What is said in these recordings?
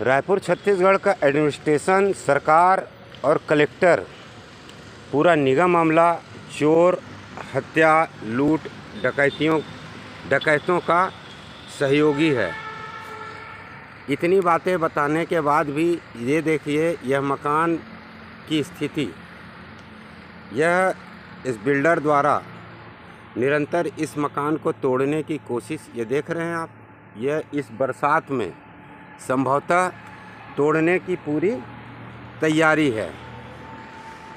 रायपुर छत्तीसगढ़ का एडमिनिस्ट्रेशन, सरकार और कलेक्टर पूरा निगम अमला चोर, हत्या, लूट, डकैतों का सहयोगी है। इतनी बातें बताने के बाद भी ये देखिए यह मकान की स्थिति, यह इस बिल्डर द्वारा निरंतर इस मकान को तोड़ने की कोशिश, ये देख रहे हैं आप, यह इस बरसात में संभवतः तोड़ने की पूरी तैयारी है।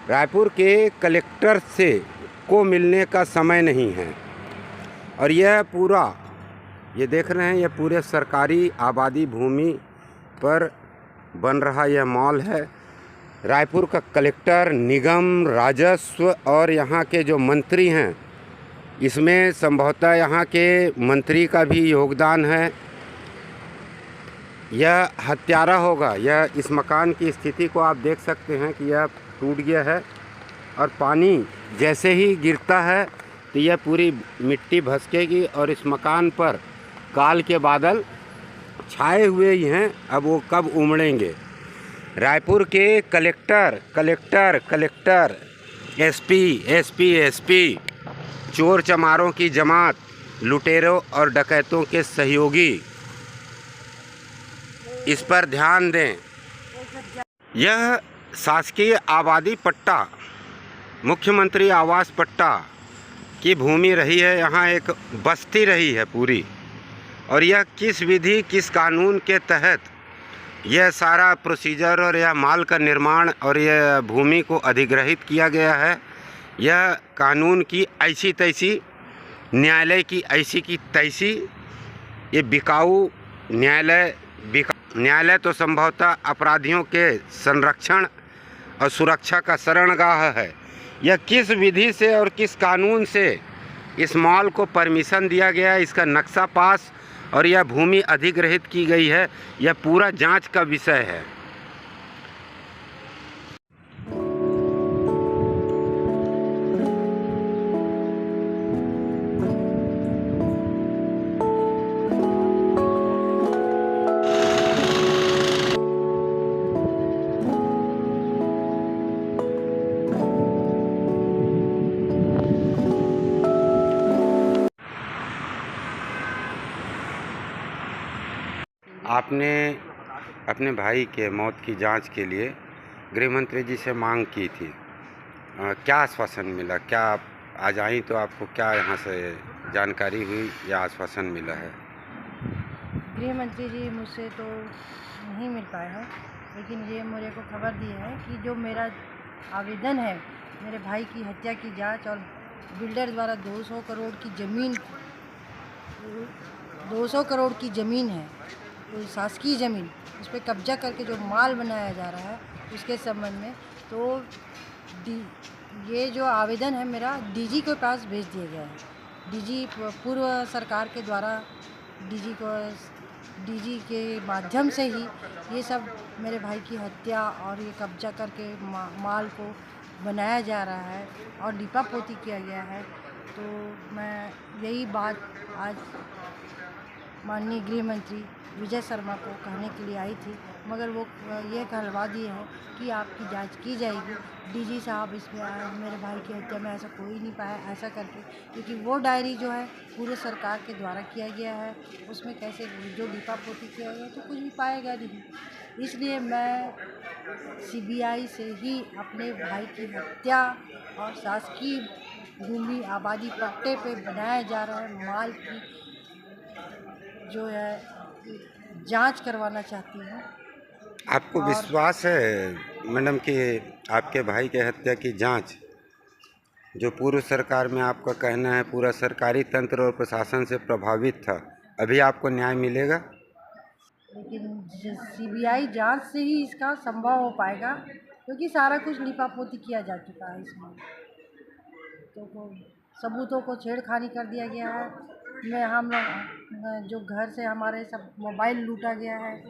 रायपुर के कलेक्टर से को मिलने का समय नहीं है और यह पूरा, ये देख रहे हैं, यह पूरे सरकारी आबादी भूमि पर बन रहा यह मॉल है। रायपुर का कलेक्टर, निगम, राजस्व और यहाँ के जो मंत्री हैं, इसमें संभवतः यहाँ के मंत्री का भी योगदान है। यह हत्यारा होगा। यह इस मकान की स्थिति को आप देख सकते हैं कि यह टूट गया है और पानी जैसे ही गिरता है तो यह पूरी मिट्टी भसकेगी और इस मकान पर काल के बादल छाए हुए ही हैं। अब वो कब उमड़ेंगे। रायपुर के कलेक्टर, एसपी, चोर चमारों की जमात, लुटेरों और डकैतों के सहयोगी, इस पर ध्यान दें। यह शासकीय आबादी पट्टा, मुख्यमंत्री आवास पट्टा की भूमि रही है। यहाँ एक बस्ती रही है पूरी, और यह किस विधि, किस कानून के तहत यह सारा प्रोसीजर और यह माल का निर्माण और यह भूमि को अधिग्रहित किया गया है, यह कानून की ऐसी तैसी, न्यायालय की ऐसी की तैसी, ये बिकाऊ न्यायालय तो संभवतः अपराधियों के संरक्षण और सुरक्षा का शरणगाह है। यह किस विधि से और किस कानून से इस मॉल को परमिशन दिया गया है, इसका नक्शा पास और यह भूमि अधिग्रहित की गई है, यह पूरा जांच का विषय है। आपने अपने भाई के मौत की जांच के लिए गृह मंत्री जी से मांग की थी, क्या आश्वासन मिला? क्या आप आज आई तो आपको क्या यहाँ से जानकारी हुई या आश्वासन मिला है? गृह मंत्री जी मुझसे तो नहीं मिल पाए हैं, लेकिन ये मेरे को खबर दी है कि जो मेरा आवेदन है, मेरे भाई की हत्या की जांच और बिल्डर द्वारा 200 करोड़ की ज़मीन है, तो शासकीय ज़मीन, उस पर कब्जा करके जो माल बनाया जा रहा है उसके संबंध में, तो ये जो आवेदन है मेरा डीजी के पास भेज दिया गया है। डीजी पूर्व सरकार के द्वारा डीजी के माध्यम से ही ये सब मेरे भाई की हत्या और ये कब्जा करके माल को बनाया जा रहा है और लीपापोती किया गया है। तो मैं यही बात आज माननीय गृह मंत्री विजय शर्मा को कहने के लिए आई थी, मगर वो ये कहलवा दिए हैं कि आपकी जांच की जाएगी। डीजी साहब इसमें मेरे भाई की हत्या में ऐसा कोई नहीं पाया ऐसा करके, क्योंकि वो डायरी जो है पूरे सरकार के द्वारा किया गया है, उसमें कैसे जो लीपापोती किया गया तो कुछ भी पाएगा नहीं। इसलिए मैं सीबीआई से ही अपने भाई की हत्या और शासकीय भूमि आबादी पट्टे पे बनाया जा रहा है माल की जो है जांच करवाना चाहती हूँ। आपको विश्वास है मैडम कि आपके भाई के हत्या की जांच, जो पूर्व सरकार में आपका कहना है पूरा सरकारी तंत्र और प्रशासन से प्रभावित था, अभी आपको न्याय मिलेगा? लेकिन सीबीआई जांच से ही इसका संभव हो पाएगा, क्योंकि सारा कुछ लिपापोती किया जा चुका है इसमें। तो सबूतों को छेड़खानी कर दिया गया है। हम लोग जो घर से हमारे सब मोबाइल लूटा गया है,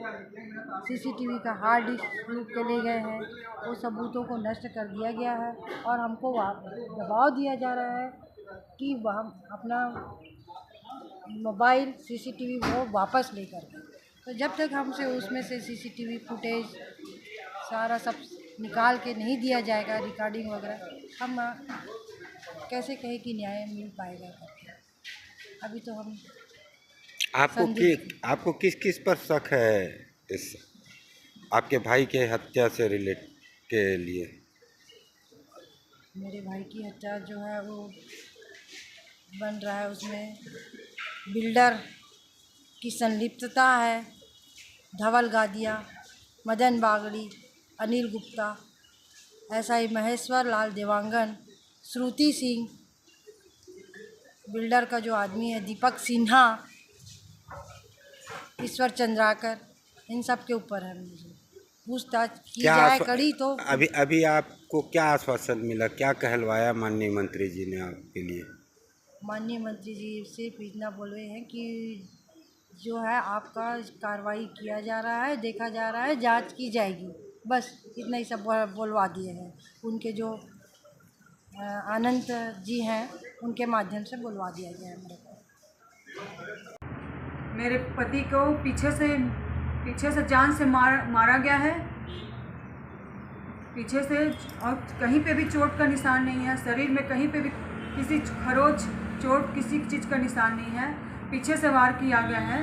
सीसीटीवी का हार्ड डिस्क लूट के ले गए हैं, वो सबूतों को नष्ट कर दिया गया है और हमको दबाव दिया जा रहा है कि हम अपना मोबाइल सीसीटीवी वो वापस लेकर तो जब तक हमसे उसमें से सीसीटीवी फुटेज सारा सब निकाल के नहीं दिया जाएगा, रिकॉर्डिंग वगैरह, हम कैसे कहें कि न्याय मिल पाएगा करके। अभी तो हम आपको किस किस पर शक है इस आपके भाई के हत्या से रिलेट के लिए? मेरे भाई की हत्या जो है वो बन रहा है, उसमें बिल्डर की संलिप्तता है। धवल गादिया, मदन बागड़ी, अनिल गुप्ता, SI महेश्वर लाल देवांगन, श्रुति सिंह, बिल्डर का जो आदमी है दीपक सिन्हा, ईश्वर चंद्राकर, इन सब के ऊपर है। मुझे पूछताछ की जाए कड़ी तो। अभी आपको क्या आश्वासन मिला, क्या कहलवाया माननीय मंत्री जी ने आपके लिए? माननीय मंत्री जी सिर्फ इतना बोले हैं कि जो है आपका कार्रवाई किया जा रहा है, देखा जा रहा है, जांच की जाएगी, बस इतना ही सब बोलवा दिए हैं। उनके जो अनंत जी हैं उनके माध्यम से बोलवा दिया गया है मेरे को। मेरे पति को पीछे से जान से मारा गया है, पीछे से, और कहीं पे भी चोट का निशान नहीं है। शरीर में कहीं पे भी किसी खरोच चोट किसी चीज़ का निशान नहीं है। पीछे से वार किया गया है।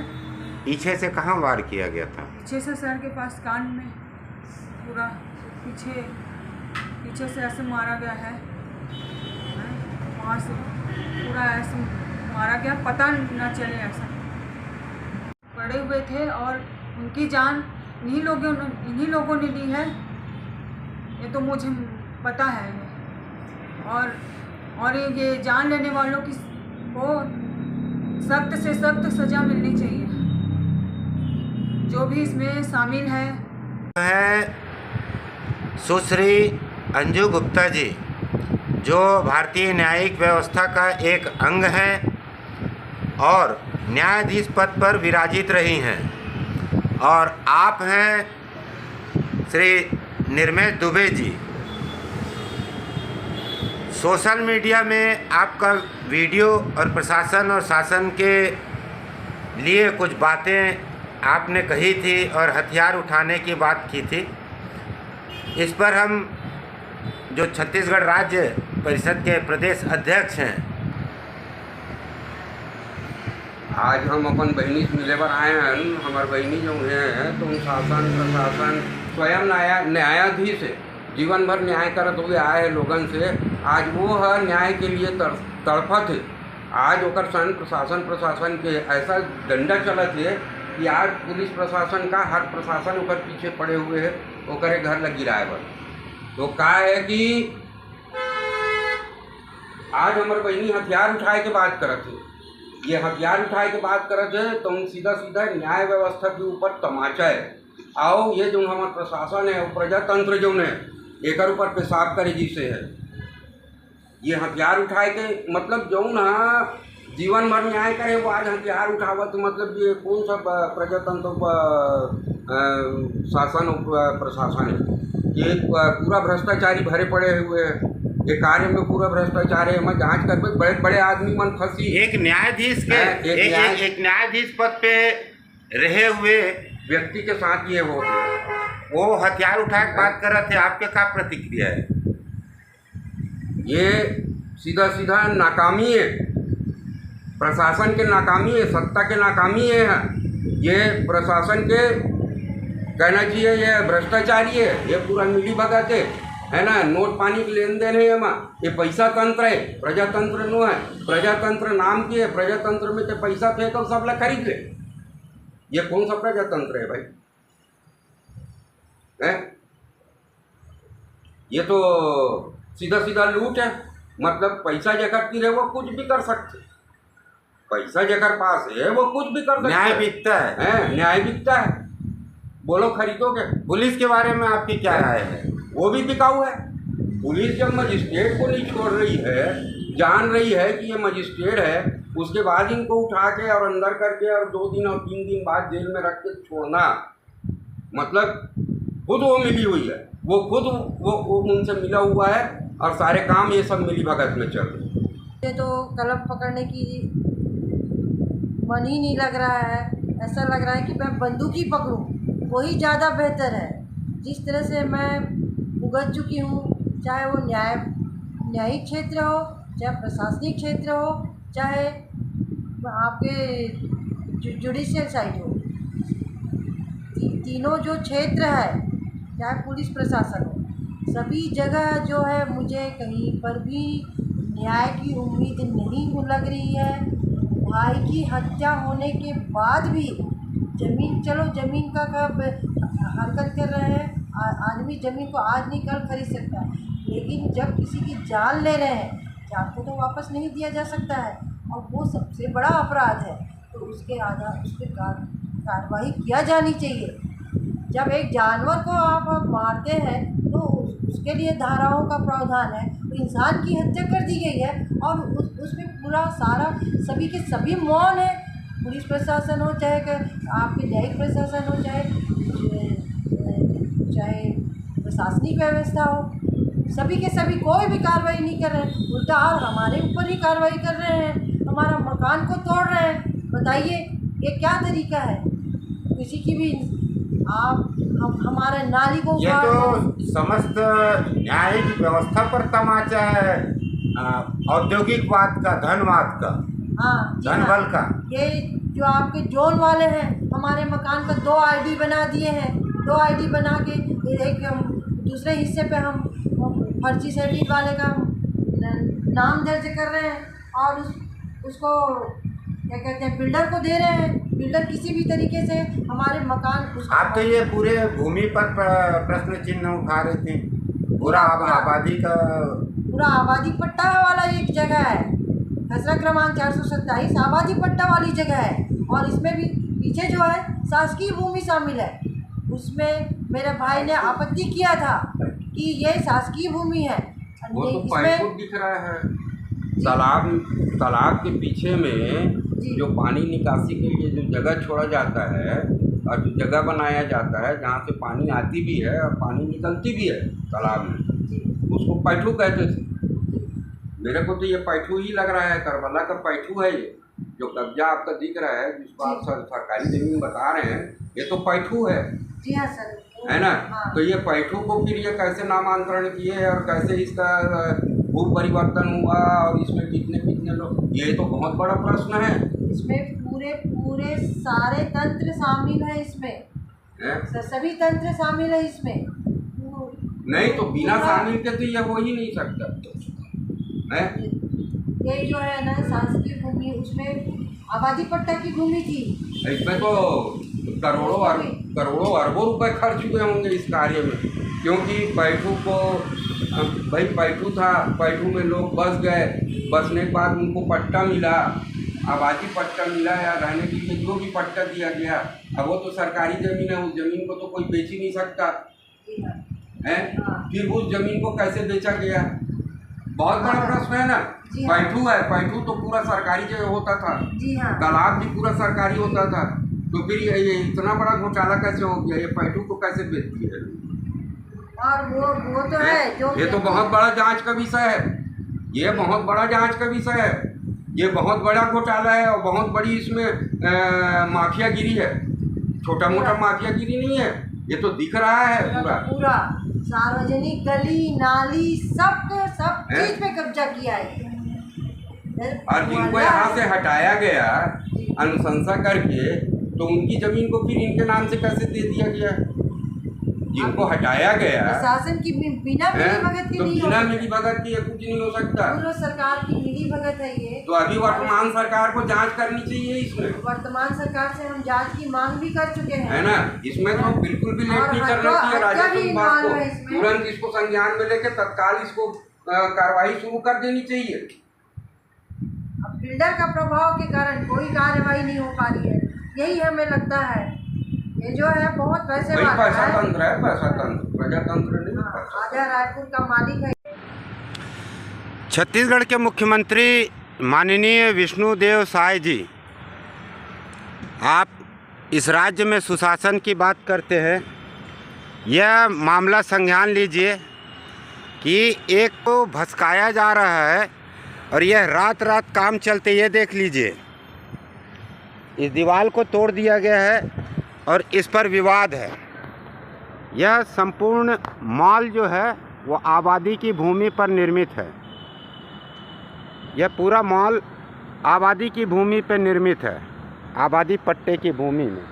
पीछे से कहाँ वार किया गया था? पीछे से सर के पास, कान में, पूरा पीछे से ऐसे मारा गया है। वहाँ से पूरा ऐसे मारा गया, पता न चले ऐसा। पड़े हुए थे और उनकी जान इन्हीं लोगों ने ली है, ये तो मुझे पता है। और ये जान लेने वालों को सख्त से सख्त सज़ा मिलनी चाहिए, जो भी इसमें शामिल है। सुश्री अंजू गुप्ता जी, जो भारतीय न्यायिक व्यवस्था का एक अंग हैं और न्यायाधीश पद पर विराजित रही हैं, और आप हैं श्री निर्मल दुबे जी। सोशल मीडिया में आपका वीडियो और प्रशासन और शासन के लिए कुछ बातें आपने कही थी और हथियार उठाने की बात की थी। इस पर हम जो छत्तीसगढ़ राज्य परिषद के प्रदेश अध्यक्ष हैं, आज हम अपन बहनी से मिले बर आए हैं। हमारे बहनी जो हैं तो शासन प्रशासन स्वयं न्यायाधीश है, जीवन भर न्याय करत हुए आए हैं लोगन से। आज वो है न्याय के लिए तड़पत है। आज ओकर सन प्रशासन के ऐसा डंडा चलत है कि आज पुलिस प्रशासन का हर प्रशासन ओकर पीछे पड़े हुए है, ओकरे घर लग गिराए बर। तो का है कि आज हमारे बहनी हथियार उठाए के बात करत है। ये हथियार उठाए के बात करत है तो हम सीधा न्याय व्यवस्था के ऊपर तमाचा है। आओ ये जो हमारा प्रशासन है, वो प्रजातंत्र जो है, एक ऊपर पेशाब करे जिसे है। ये हथियार उठाए के मतलब जो ना जीवन भर न्याय करे, वो आज हथियार उठावा तो मतलब ये कौन सा प्रजातंत्र शासन और प्रशासन है? ये पूरा भ्रष्टाचारी भरे पड़े हुए हैं। ये कार्य में पूरा भ्रष्टाचार है। मैं जांच कर बड़े बड़े आदमी मन फंसी। एक न्यायाधीश के एक न्यायाधीश पद पे रहे हुए व्यक्ति के साथ ये हो गया। वो हथियार उठा के बात कर रहे थे, आपके क्या प्रतिक्रिया है? ये सीधा नाकामी है, प्रशासन के नाकामी है, सत्ता के नाकामी है। ये प्रशासन के कहना चाहिए ये भ्रष्टाचारी है, ये पूरा मिली भगत है ना। नोट पानी के लेन देन है ये पैसा तंत्र है, प्रजातंत्र नो है। प्रजातंत्र नाम की है, प्रजातंत्र में तो पैसा फेंको सब लोग खरीद ले। ये कौन सा प्रजातंत्र है भाई? है ये तो सीधा लूट है। मतलब पैसा जगह की रहे वो कुछ भी कर सकते, पैसा जगह पास है वो कुछ भी कर सकते। न्याय बिकता है, न्याय बिकता है। बोलो खरीदोगे? पुलिस के बारे में आपकी क्या राय है? वो भी बिकाऊ है। पुलिस जब मजिस्ट्रेट को नहीं छोड़ रही है, जान रही है कि ये मजिस्ट्रेट है, उसके बाद इनको उठा के और अंदर करके और 2 दिन और 3 दिन बाद जेल में रख के छोड़ना, मतलब खुद वो मिली हुई है, वो खुद वो उनसे मिला हुआ है और सारे काम ये सब मिली भगत में चल रहे हैं। ये तो कलम पकड़ने की मन ही नहीं लग रहा है। ऐसा लग रहा है कि मैं बंदूक ही पकड़ूं, वही ज़्यादा बेहतर है। जिस तरह से मैं भुगत चुकी हूँ, चाहे वो न्यायिक क्षेत्र हो, चाहे प्रशासनिक क्षेत्र हो, चाहे आपके जुडिशियल साइड हो, तीनों जो क्षेत्र है, चाहे पुलिस प्रशासन हो, सभी जगह जो है मुझे कहीं पर भी न्याय की उम्मीद नहीं लग रही है। भाई की हत्या होने के बाद भी ज़मीन का हरकत कर रहे हैं। आदमी ज़मीन को आज नहीं कल खरीद सकता है, लेकिन जब किसी की जान ले रहे हैं, जान को तो वापस नहीं दिया जा सकता है, और वो सबसे बड़ा अपराध है। तो उसके आधार उस पर कार्रवाई किया जानी चाहिए। जब एक जानवर को आप मारते हैं तो उसके लिए धाराओं का प्रावधान है, तो इंसान की हत्या कर दी गई है और उसमें पूरा सारा सभी के सभी मौन है। पुलिस प्रशासन हो, चाहे आपके न्यायिक प्रशासन हो, चाहे प्रशासनिक व्यवस्था हो, सभी के सभी कोई भी कार्रवाई नहीं कर रहे हैं। उल्टा और हमारे ऊपर ही कार्रवाई कर रहे हैं, हमारा मकान को तोड़ रहे हैं। बताइए ये क्या तरीका है? किसी की भी हमारे नाली को ये तो समस्त न्यायिक व्यवस्था पर तमाचा है, औद्योगिकवाद का, धनवाद का, धन बल का। ये जो आपके जोन वाले हैं, हमारे मकान का 2 आईडी बना दिए हैं। 2 आईडी बना के एक दूसरे हिस्से पे हम फर्जी सर्टिफिकेट वाले का नाम दर्ज कर रहे हैं और उसको क्या कहते हैं, बिल्डर को दे रहे हैं। बिल्डर किसी भी तरीके से हमारे मकान आप तो ये पूरे भूमि पर प्रश्न चिन्ह उठा रहे थे। पूरा आबादी पट्टा वाला एक जगह है, खसरा क्रमांक 427 आबादी पट्टा वाली जगह है, और इसमें भी पीछे जो है शासकीय भूमि शामिल है। उसमें मेरे भाई ने आपत्ति किया था कि ये शासकीय भूमि है। वो तो पाइप दिख रहा है तालाब के पीछे में, जो पानी निकासी के लिए जो जगह छोड़ा जाता है और जो जगह बनाया जाता है जहाँ से पानी आती भी है और पानी निकलती भी है तालाब में, उसको पैठू कहते थे। मेरे को तो ये पैठू ही लग रहा है, करबला का पैठू है। ये जो कब्जा आपका दिख रहा है, जिसको आप सरकारी जमीन बता रहे हैं, ये तो पैठू है। जी हाँ सर, है ना? हाँ। तो ये पैठू को फिर ये कैसे नामांतरण किए और कैसे इसका भू परिवर्तन हुआ और इसमें कितने लोग, ये तो बहुत बड़ा प्रश्न है। इसमें पूरे सारे तंत्र शामिल है इसमें, सभी तंत्र शामिल है इसमें। नहीं तो बिना शामिल के तो ये हो ही नहीं सकता है। ये जो है ना शासकीय भूमि, उसमें आबादी पट्टा की भूमि थी। इसमें तो करोड़ों अरबों रुपए खर्च हुए होंगे इस कार्य में, क्योंकि पैठू को भाई पैठू था, पैठू में लोग बस गए, बसने के बाद उनको पट्टा मिला, आबादी पट्टा मिला या रहने के लिए जो भी पट्टा दिया गया। अब वो तो सरकारी ज़मीन है, उस ज़मीन को तो कोई बेच ही नहीं सकता है। फिर उस ज़मीन को कैसे बेचा गया, बहुत बड़ा प्रश्न है ना। पैठू है, पैठू तो पूरा सरकारी जगह होता था, तालाब भी पूरा सरकारी होता था, तो फिर ये इतना बड़ा घोटाला कैसे हो गया? ये पैठू को कैसे बेच दिया? और वो तो है जो, ये तो बहुत बड़ा जांच का विषय है, ये बहुत बड़ा जांच का विषय है, ये बहुत बड़ा घोटाला है और बहुत बड़ी इसमें माफियागिरी है। छोटा मोटा माफियागिरी नहीं है, ये तो दिख रहा है पूरा सार्वजनिक गली नाली सब चीज पे कब्जा किया है। और जिनको यहाँ से हटाया गया अनुशंसा करके, तो उनकी जमीन को फिर इनके नाम से कैसे दे दिया गया? जिनको हटाया गया प्रशासन की बिना मिलीभगत की तो नहीं, बिना मिलीभगत की कुछ नहीं हो सकता। पूरा सरकार की मिलीभगत है ये। तो अभी वर्तमान सरकार को जांच करनी चाहिए इसमें। वर्तमान सरकार से हम जांच की मांग भी कर चुके हैं, है ना? इसमें तो बिल्कुल भी लेट नहीं करना चाहिए राजस्व विभाग को, तुरंत इसको संज्ञान में लेके तत्काल इसको कार्रवाई शुरू कर देनी चाहिए। अब बिल्डर का प्रभाव के कारण कोई कार्रवाई नहीं हो पा रही है, यही हमें लगता है। ये जो है बहुत पैसे वाला पैसा तंत्र है, पैसा तंत्र, प्रजातंत्र नहीं। आजा रायपुर का मालिक है। छत्तीसगढ़ के मुख्यमंत्री माननीय विष्णुदेव साय जी, आप इस राज्य में सुशासन की बात करते हैं। यह मामला संज्ञान लीजिए कि एक को भटकाया जा रहा है और यह रात रात काम चलते, ये देख लीजिए। इस दीवार को तोड़ दिया गया है और इस पर विवाद है। यह संपूर्ण मॉल जो है वो आबादी की भूमि पर निर्मित है। यह पूरा मॉल आबादी की भूमि पर निर्मित है, आबादी पट्टे की भूमि में।